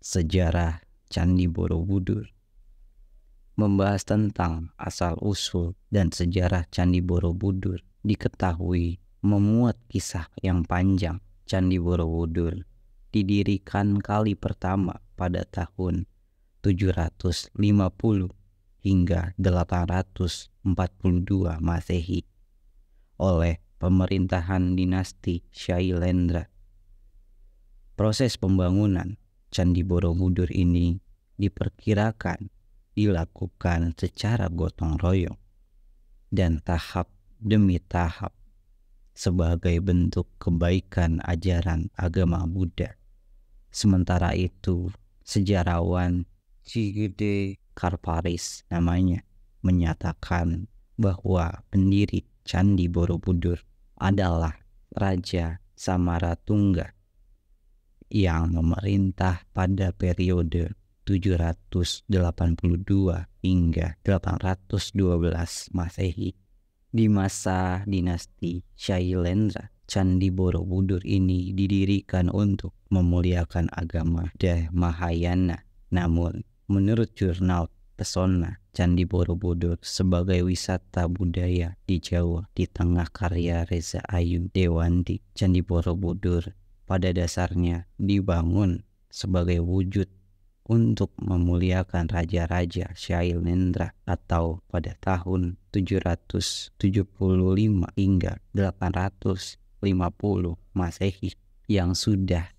Sejarah Candi Borobudur. Membahas tentang asal-usul dan sejarah Candi Borobudur diketahui memuat kisah yang panjang. Candi Borobudur didirikan kali pertama pada tahun 750 hingga 842 Masehi oleh pemerintahan dinasti Shailendra. Proses pembangunan Candi Borobudur ini diperkirakan dilakukan secara gotong royong dan tahap demi tahap sebagai bentuk kebaikan ajaran agama Buddha. Sementara itu, sejarawan Chigede Karparis namanya menyatakan bahwa pendiri Candi Borobudur adalah Raja Samaratungga yang memerintah pada periode 782 hingga 812 Masehi. Di masa dinasti Shailendra, Candi Borobudur ini didirikan untuk memuliakan agama Mahayana. Namun, menurut jurnal Pesona, Candi Borobudur sebagai wisata budaya di Jawa di tengah karya Reza Ayu Dewanti. Candi Borobudur pada dasarnya dibangun sebagai wujud untuk memuliakan raja-raja Shailendra atau pada tahun 775 hingga 850 Masehi yang sudah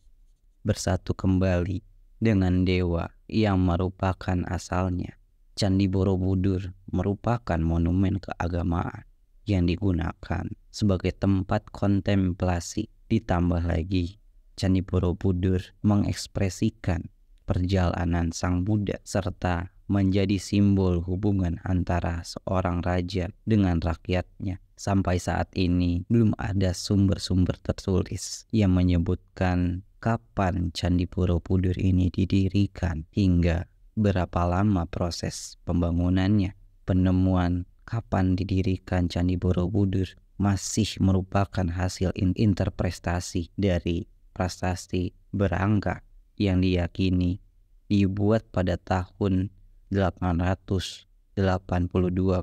bersatu kembali dengan dewa yang merupakan asalnya. Candi Borobudur merupakan monumen keagamaan yang digunakan sebagai tempat kontemplasi. Ditambah lagi, Candi Borobudur mengekspresikan perjalanan Sang Buddha serta menjadi simbol hubungan antara seorang raja dengan rakyatnya. Sampai saat ini belum ada sumber-sumber tertulis yang menyebutkan kapan Candi Borobudur ini didirikan hingga berapa lama proses pembangunannya. Penemuan kapan didirikan Candi Borobudur masih merupakan hasil interpretasi dari prasasti berangka yang diyakini dibuat pada tahun 882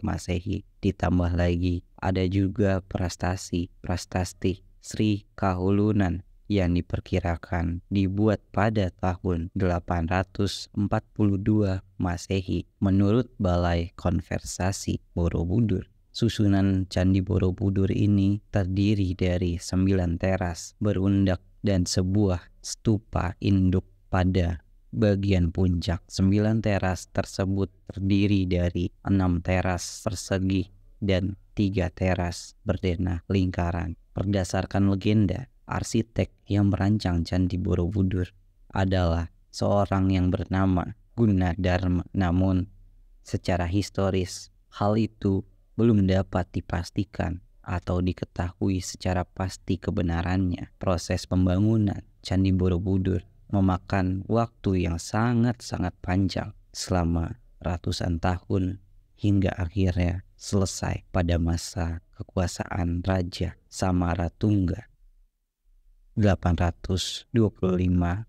Masehi. Ditambah lagi ada juga prasasti Sri Kahulunan yang diperkirakan dibuat pada tahun 842 Masehi. Menurut Balai Konservasi Borobudur, susunan Candi Borobudur ini terdiri dari 9 teras berundak dan sebuah stupa induk pada bagian puncak. 9 teras tersebut terdiri dari 6 teras persegi dan 3 teras berdenah lingkaran. Berdasarkan legenda, arsitek yang merancang Candi Borobudur adalah seorang yang bernama Gunadarma. Namun, secara historis, hal itu belum dapat dipastikan atau diketahui secara pasti kebenarannya. Proses pembangunan Candi Borobudur memakan waktu yang sangat-sangat panjang selama ratusan tahun hingga akhirnya selesai pada masa kekuasaan Raja Samaratungga 825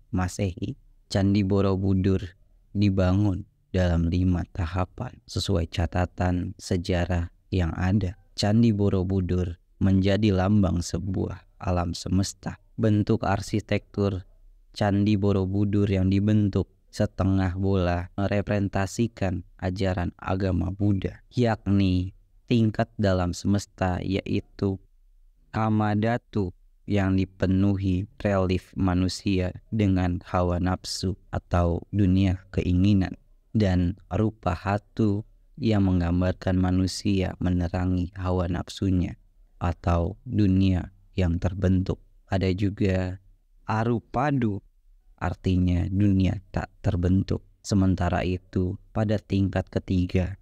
Masehi. Candi Borobudur dibangun dalam 5 tahapan sesuai catatan sejarah yang ada. Candi Borobudur menjadi lambang sebuah alam semesta. Bentuk arsitektur Candi Borobudur yang dibentuk setengah bola merepresentasikan ajaran agama Buddha, yakni tingkat dalam semesta, yaitu Kamadhatu yang dipenuhi relief manusia dengan hawa nafsu atau dunia keinginan, dan rupa hatu yang menggambarkan manusia menerangi hawa nafsunya atau dunia yang terbentuk. Ada juga Arupadu, artinya dunia tak terbentuk. Sementara itu pada tingkat ketiga,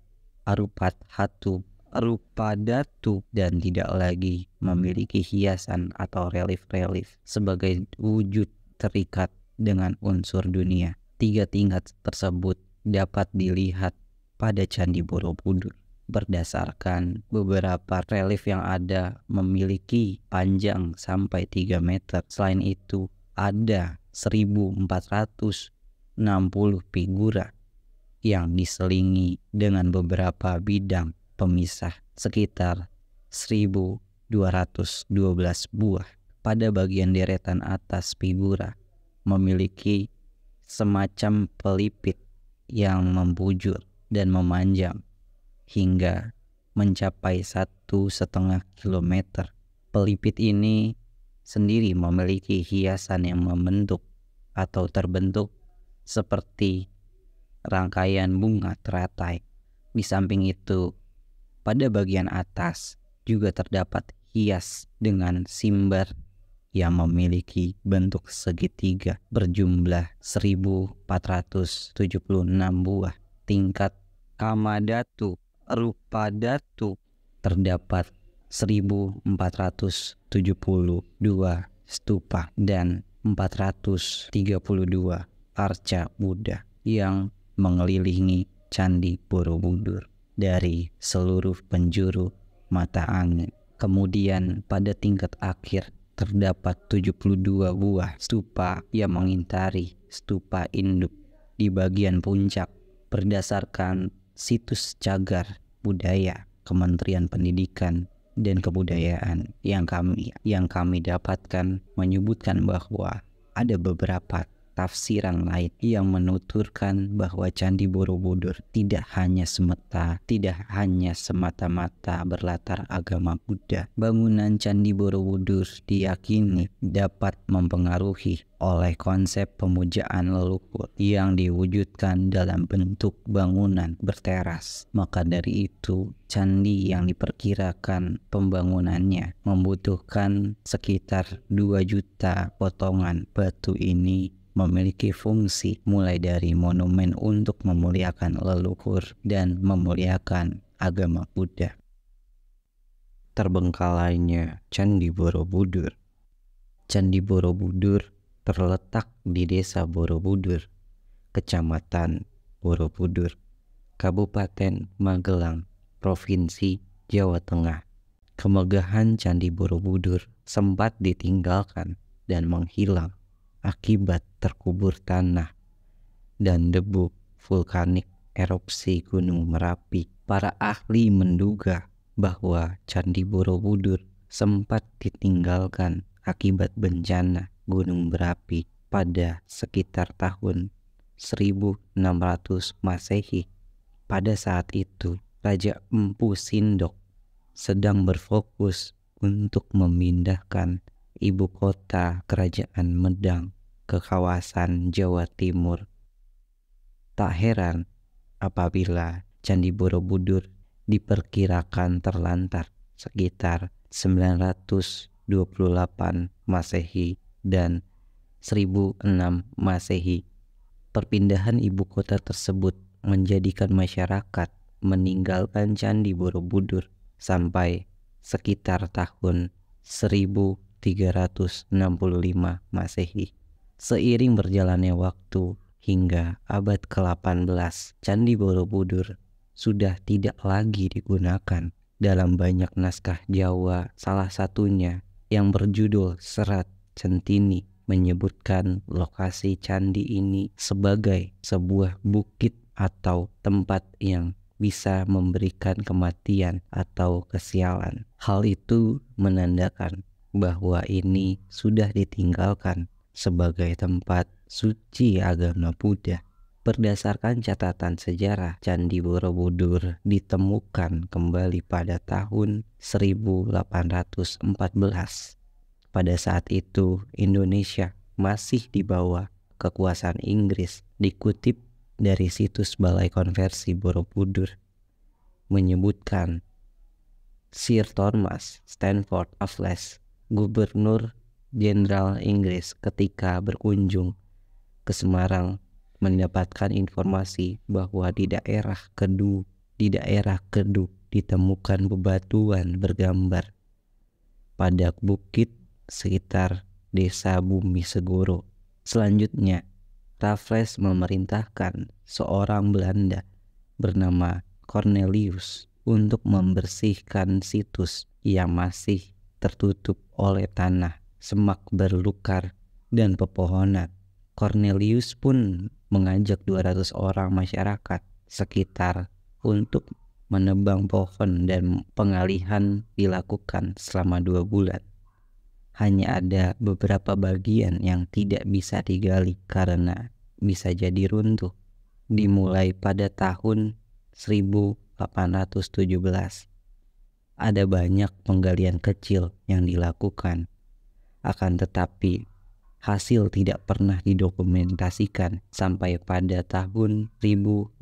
Arupadhatu, Arupadatu, dan tidak lagi memiliki hiasan atau relief-relief sebagai wujud terikat dengan unsur dunia. 3 tingkat tersebut dapat dilihat pada Candi Borobudur. Berdasarkan beberapa relief yang ada memiliki panjang sampai 3 meter. Selain itu ada 1.400 figura yang diselingi dengan beberapa bidang pemisah sekitar 1212 buah. Pada bagian deretan atas figura memiliki semacam pelipit yang membujur dan memanjang hingga mencapai 1,5 kilometer. Pelipit ini sendiri memiliki hiasan yang membentuk atau terbentuk seperti rangkaian bunga teratai. Di samping itu, pada bagian atas juga terdapat hias dengan simbar yang memiliki bentuk segitiga berjumlah 1476 buah. Tingkat Kamadhatu Rupadhatu terdapat 1472 stupa dan 432 arca Buddha yang mengelilingi Candi Borobudur dari seluruh penjuru mata angin. Kemudian pada tingkat akhir terdapat 72 buah stupa yang mengitari stupa induk di bagian puncak. Berdasarkan situs cagar budaya Kementerian Pendidikan dan Kebudayaan yang kami dapatkan menyebutkan bahwa ada beberapa tafsiran lain yang menuturkan bahwa Candi Borobudur tidak hanya semata-mata berlatar agama Buddha. Bangunan Candi Borobudur diyakini dapat mempengaruhi oleh konsep pemujaan leluhur yang diwujudkan dalam bentuk bangunan berteras. Maka dari itu, candi yang diperkirakan pembangunannya membutuhkan sekitar 2 juta potongan batu ini memiliki fungsi mulai dari monumen untuk memuliakan leluhur dan memuliakan agama Buddha. Terbengkalainya Candi Borobudur. Candi Borobudur terletak di Desa Borobudur, Kecamatan Borobudur, Kabupaten Magelang, Provinsi Jawa Tengah. Kemegahan Candi Borobudur sempat ditinggalkan dan menghilang akibat terkubur tanah dan debu vulkanik erupsi Gunung Merapi. Para ahli menduga bahwa Candi Borobudur sempat ditinggalkan akibat bencana gunung berapi pada sekitar tahun 1600 Masehi. Pada saat itu, Raja Empu Sindok sedang berfokus untuk memindahkan ibu kota kerajaan Medang ke kawasan Jawa Timur. Tak heran apabila Candi Borobudur diperkirakan terlantar sekitar 928 Masehi dan 1006 Masehi. Perpindahan ibu kota tersebut menjadikan masyarakat meninggalkan Candi Borobudur sampai sekitar tahun 1365 Masehi. Seiring berjalannya waktu hingga abad ke-18, Candi Borobudur sudah tidak lagi digunakan. Dalam banyak naskah Jawa, salah satunya yang berjudul Serat Centini menyebutkan lokasi candi ini sebagai sebuah bukit atau tempat yang bisa memberikan kematian atau kesialan. Hal itu menandakan bahwa ini sudah ditinggalkan sebagai tempat suci agama Buddha. Berdasarkan catatan sejarah, Candi Borobudur ditemukan kembali pada tahun 1814. Pada saat itu, Indonesia masih di bawah kekuasaan Inggris. Dikutip dari situs Balai Konversi Borobudur menyebutkan Sir Thomas Stanford Raffles, Gubernur Jenderal Inggris ketika berkunjung ke Semarang, mendapatkan informasi bahwa di daerah Kedu ditemukan bebatuan bergambar pada bukit sekitar Desa Bumi Segoro. Selanjutnya, Raffles memerintahkan seorang Belanda bernama Cornelius untuk membersihkan situs yang masih tertutup oleh tanah, semak belukar, dan pepohonan. Cornelius pun mengajak 200 orang masyarakat sekitar untuk menebang pohon dan pengalihan dilakukan selama 2 bulan. Hanya ada beberapa bagian yang tidak bisa digali karena bisa jadi runtuh. Dimulai pada tahun 1817. Ada banyak penggalian kecil yang dilakukan. Akan tetapi hasil tidak pernah didokumentasikan sampai pada tahun 1835.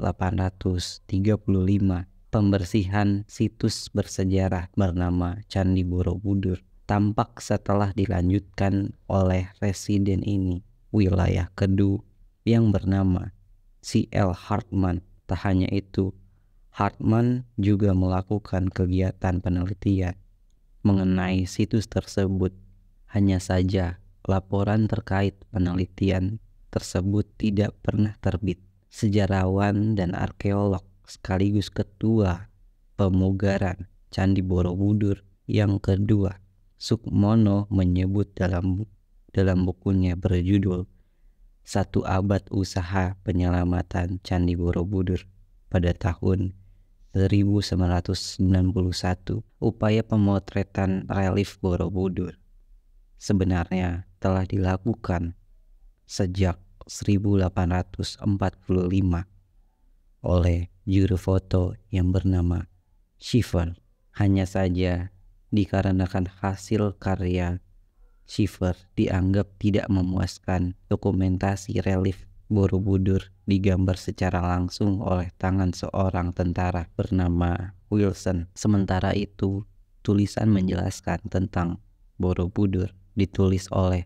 Pembersihan situs bersejarah bernama Candi Borobudur tampak setelah dilanjutkan oleh residen ini, wilayah Kedu yang bernama C.L. Hartman. Tak hanya itu, Hartman juga melakukan kegiatan penelitian mengenai situs tersebut. Hanya saja laporan terkait penelitian tersebut tidak pernah terbit. Sejarawan dan arkeolog sekaligus ketua pemugaran Candi Borobudur yang kedua, Sukmono, menyebut dalam bukunya berjudul Satu Abad Usaha Penyelamatan Candi Borobudur pada tahun 1991, upaya pemotretan relief Borobudur sebenarnya telah dilakukan sejak 1845 oleh juru foto yang bernama Schiffer. Hanya saja dikarenakan hasil karya Schiffer dianggap tidak memuaskan, dokumentasi relief Borobudur digambar secara langsung oleh tangan seorang tentara bernama Wilson. Sementara itu, tulisan menjelaskan tentang Borobudur ditulis oleh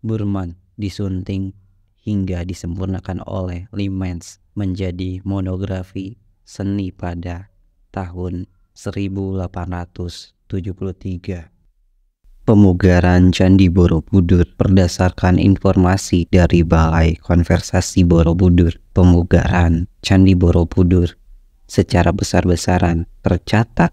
Burman, disunting hingga disempurnakan oleh Limans menjadi monografi seni pada tahun 1873. Pemugaran Candi Borobudur berdasarkan informasi dari Balai Konservasi Borobudur. Pemugaran Candi Borobudur secara besar-besaran tercatat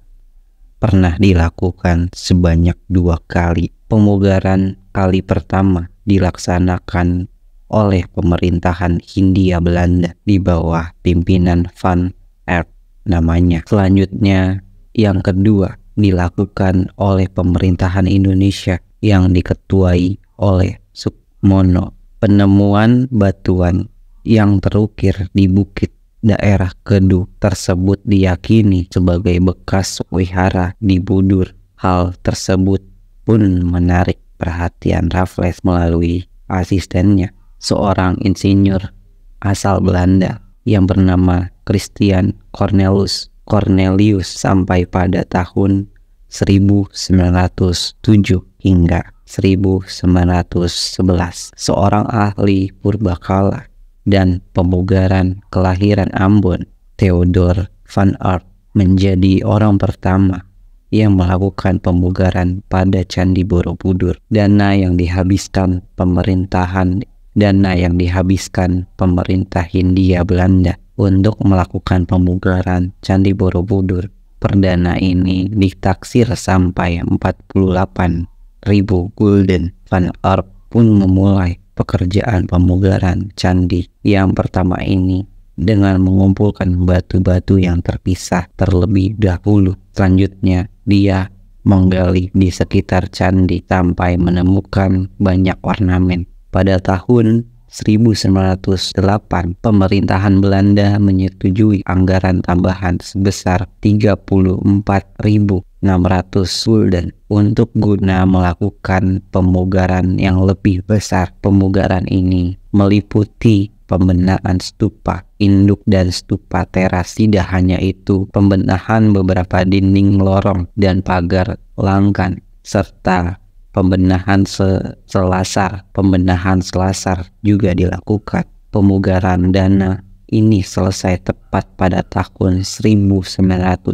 pernah dilakukan sebanyak 2 kali. Pemugaran kali pertama dilaksanakan oleh pemerintahan Hindia Belanda di bawah pimpinan Van Eert namanya. Selanjutnya yang kedua dilakukan oleh pemerintahan Indonesia yang diketuai oleh Sukmono. Penemuan batuan yang terukir di bukit daerah Kedu tersebut diyakini sebagai bekas wihara di Budur. Hal tersebut pun menarik perhatian Raffles melalui asistennya, seorang insinyur asal Belanda yang bernama Christian Cornelius sampai pada tahun 1907 hingga 1911. Seorang ahli purbakala dan pemugaran kelahiran Ambon, Theodor Van Eert, menjadi orang pertama yang melakukan pemugaran pada Candi Borobudur. Dana yang dihabiskan pemerintah Hindia Belanda untuk melakukan pemugaran Candi Borobudur perdana ini ditaksir sampai 48.000 gulden. Van Eert pun memulai pekerjaan pemugaran candi yang pertama ini dengan mengumpulkan batu-batu yang terpisah terlebih dahulu. Selanjutnya dia menggali di sekitar candi sampai menemukan banyak ornamen. Pada tahun 1908, pemerintahan Belanda menyetujui anggaran tambahan sebesar 34.600 gulden untuk guna melakukan pemugaran yang lebih besar. Pemugaran ini meliputi pembenahan stupa induk dan stupa teras. Tidak hanya itu, pembenahan beberapa dinding lorong dan pagar langgan serta pembenahan selasar juga dilakukan. Pemugaran dana ini selesai tepat pada tahun 1911.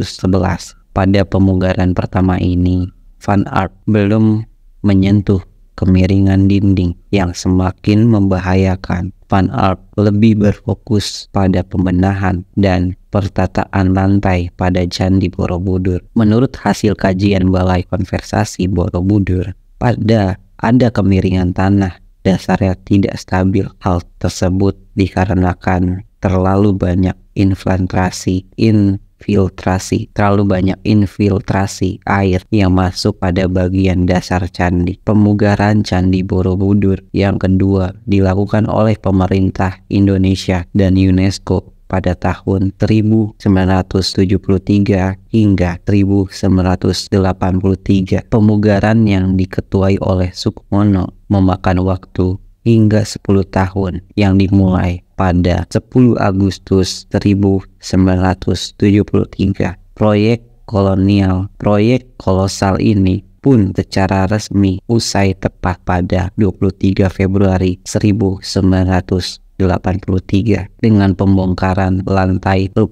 Pada pemugaran pertama ini, Van Eert belum menyentuh kemiringan dinding yang semakin membahayakan. Van Eert lebih berfokus pada pembenahan dan pertataan lantai pada Candi Borobudur. Menurut hasil kajian Balai Konservasi Borobudur, ada kemiringan tanah dasarnya tidak stabil. Hal tersebut dikarenakan terlalu banyak infiltrasi air yang masuk pada bagian dasar candi. Pemugaran Candi Borobudur yang kedua dilakukan oleh pemerintah Indonesia dan UNESCO pada tahun 1973 hingga 1983. Pemugaran yang diketuai oleh Sukmono memakan waktu hingga 10 tahun yang dimulai pada 10 Agustus 1973. Proyek kolosal ini pun secara resmi usai tepat pada 23 Februari 1983 dengan pembongkaran lantai 4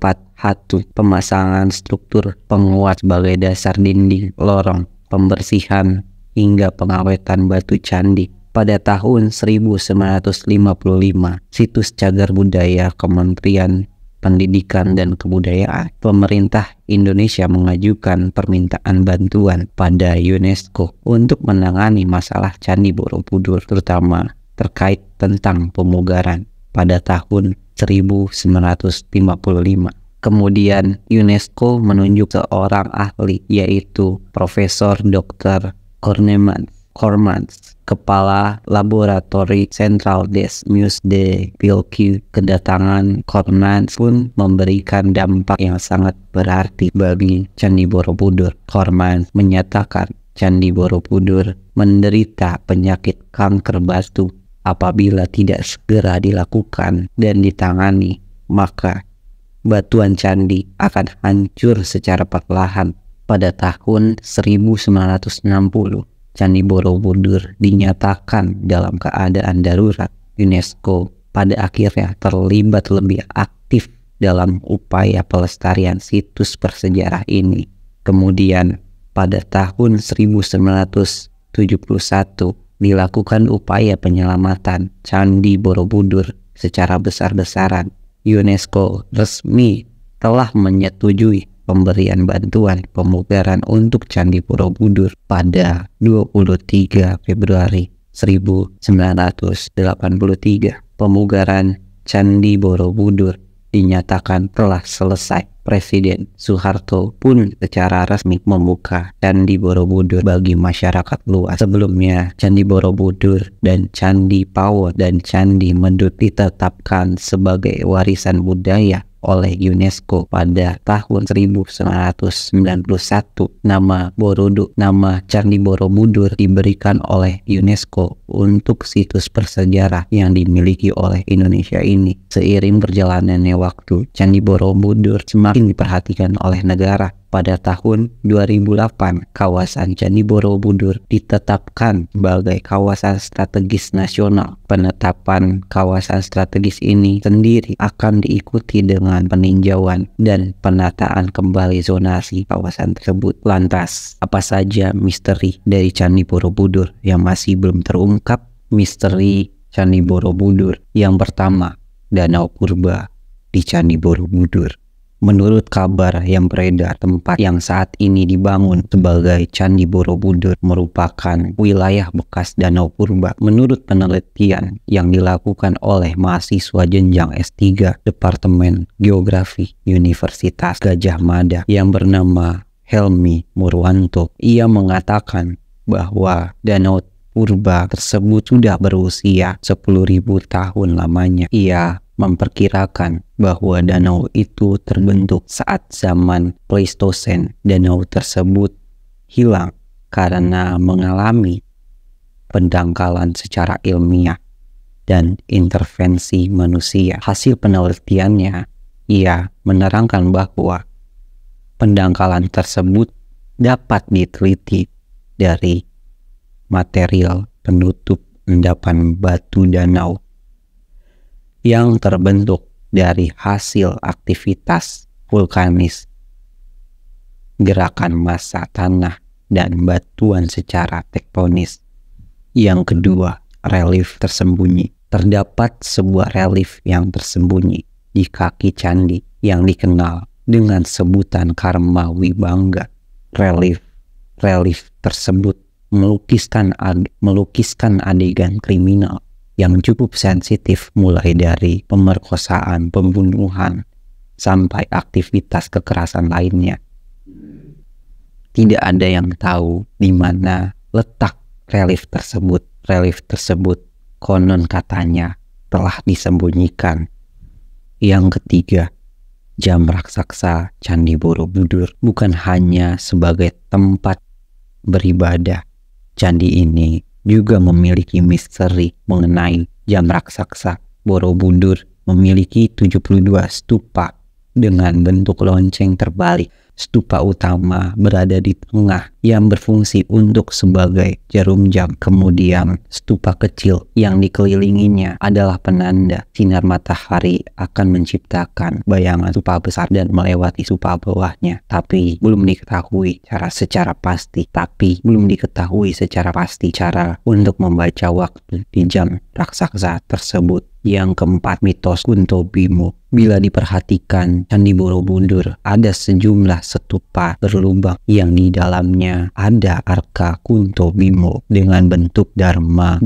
pemasangan struktur penguat sebagai dasar dinding, lorong, pembersihan hingga pengawetan batu candi. Pada tahun 1955, situs cagar budaya Kementerian Pendidikan dan Kebudayaan, pemerintah Indonesia mengajukan permintaan bantuan pada UNESCO untuk menangani masalah Candi Borobudur, terutama terkait tentang pemugaran pada tahun 1955. Kemudian UNESCO menunjuk seorang ahli, yaitu Profesor Dr. Kormans, Kepala Laboratori Central des Musées de Pilki. Kedatangan Kormans pun memberikan dampak yang sangat berarti bagi Candi Borobudur. Kormans menyatakan Candi Borobudur menderita penyakit kanker batu. Apabila tidak segera dilakukan dan ditangani, maka batuan candi akan hancur secara perlahan. Pada tahun 1960, Candi Borobudur dinyatakan dalam keadaan darurat. UNESCO pada akhirnya terlibat lebih aktif dalam upaya pelestarian situs bersejarah ini. Kemudian pada tahun 1971 dilakukan upaya penyelamatan Candi Borobudur secara besar-besaran. UNESCO resmi telah menyetujui pemberian bantuan pemugaran untuk Candi Borobudur pada 23 Februari 1983. Pemugaran Candi Borobudur dinyatakan telah selesai. Presiden Soeharto pun secara resmi membuka Candi Borobudur bagi masyarakat luas. Sebelumnya, Candi Borobudur dan Candi Pawon dan Candi Mendut ditetapkan sebagai warisan budaya oleh UNESCO pada tahun 1991. Nama Candi Borobudur diberikan oleh UNESCO untuk situs bersejarah yang dimiliki oleh Indonesia ini. Seiring berjalannya waktu, Candi Borobudur semakin diperhatikan oleh negara. Pada tahun 2008, kawasan Candi Borobudur ditetapkan sebagai kawasan strategis nasional. Penetapan kawasan strategis ini sendiri akan diikuti dengan peninjauan dan penataan kembali zonasi kawasan tersebut. Lantas, apa saja misteri dari Candi Borobudur yang masih belum terungkap? Misteri Candi Borobudur yang pertama, Danau Purba di Candi Borobudur. Menurut kabar yang beredar, tempat yang saat ini dibangun sebagai Candi Borobudur merupakan wilayah bekas Danau Purba. Menurut penelitian yang dilakukan oleh mahasiswa jenjang S3 Departemen Geografi Universitas Gadjah Mada yang bernama Helmi Murwanto, ia mengatakan bahwa Danau Purba tersebut sudah berusia 10.000 tahun lamanya. Ia memperkirakan bahwa danau itu terbentuk saat zaman Pleistosen. Danau tersebut hilang karena mengalami pendangkalan secara ilmiah dan intervensi manusia. Hasil penelitiannya, ia menerangkan bahwa pendangkalan tersebut dapat diteliti dari material penutup endapan batu danau yang terbentuk dari hasil aktivitas vulkanis, gerakan massa tanah, dan batuan secara tektonis. Yang kedua, relief tersembunyi. Terdapat sebuah relief yang tersembunyi di kaki candi yang dikenal dengan sebutan Karma Wibangga. Relief tersebut melukiskan adegan kriminal yang cukup sensitif, mulai dari pemerkosaan, pembunuhan, sampai aktivitas kekerasan lainnya. Tidak ada yang tahu di mana letak relief tersebut. Relief tersebut konon katanya telah disembunyikan. Yang ketiga, jam raksasa Candi Borobudur bukan hanya sebagai tempat beribadah. Candi ini juga memiliki misteri mengenai jam raksasa. Borobudur memiliki 72 stupa dengan bentuk lonceng terbalik. Stupa utama berada di tengah yang berfungsi untuk sebagai jarum jam. Kemudian stupa kecil yang dikelilinginya adalah penanda sinar matahari akan menciptakan bayangan stupa besar dan melewati stupa bawahnya. Tapi belum diketahui secara pasti cara untuk membaca waktu di jam raksasa tersebut. Yang keempat, mitos Kunto Bimo. Bila diperhatikan, Candi Borobudur ada sejumlah stupa berlubang yang di dalamnya ada arka Kunto Bimo dengan bentuk dharma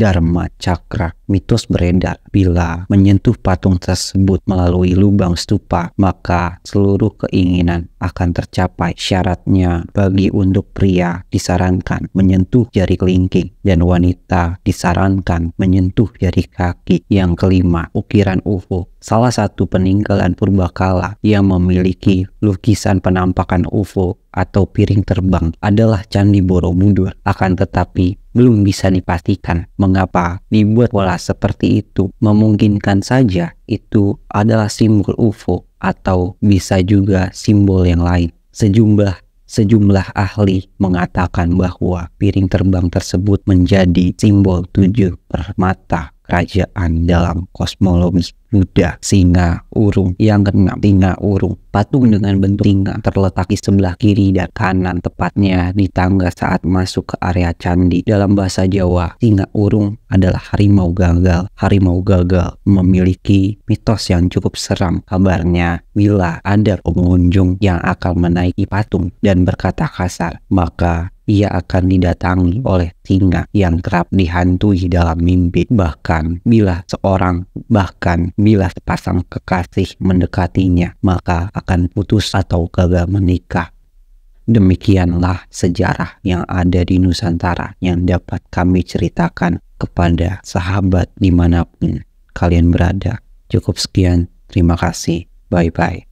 cakra. Mitos beredar, bila menyentuh patung tersebut melalui lubang stupa, maka seluruh keinginan akan tercapai. Syaratnya, bagi untuk pria disarankan menyentuh jari kelingking dan wanita disarankan menyentuh jari kaki. Yang kelima, ukiran UFO. Salah satu peninggalan purbakala yang memiliki lukisan penampakan UFO atau piring terbang adalah Candi Borobudur. Akan tetapi belum bisa dipastikan mengapa dibuat pola seperti itu. Memungkinkan saja itu adalah simbol UFO atau bisa juga simbol yang lain. Sejumlah ahli mengatakan bahwa piring terbang tersebut menjadi simbol 7 permata kerajaan dalam kosmologi Buddha. Singa urung. Yang keenam, singa urung. Patung dengan bentuk singa terletak di sebelah kiri dan kanan, tepatnya di tangga saat masuk ke area candi. Dalam bahasa Jawa, singa urung adalah harimau gagal. Harimau gagal memiliki mitos yang cukup seram. Kabarnya, bila ada pengunjung yang akan menaiki patung dan berkata kasar, maka ia akan didatangi oleh singa yang kerap dihantui dalam mimpi. Bahkan bila sepasang kekasih mendekatinya, maka akan putus atau gagal menikah. Demikianlah sejarah yang ada di Nusantara yang dapat kami ceritakan kepada sahabat dimanapun kalian berada. Cukup sekian, terima kasih, bye-bye.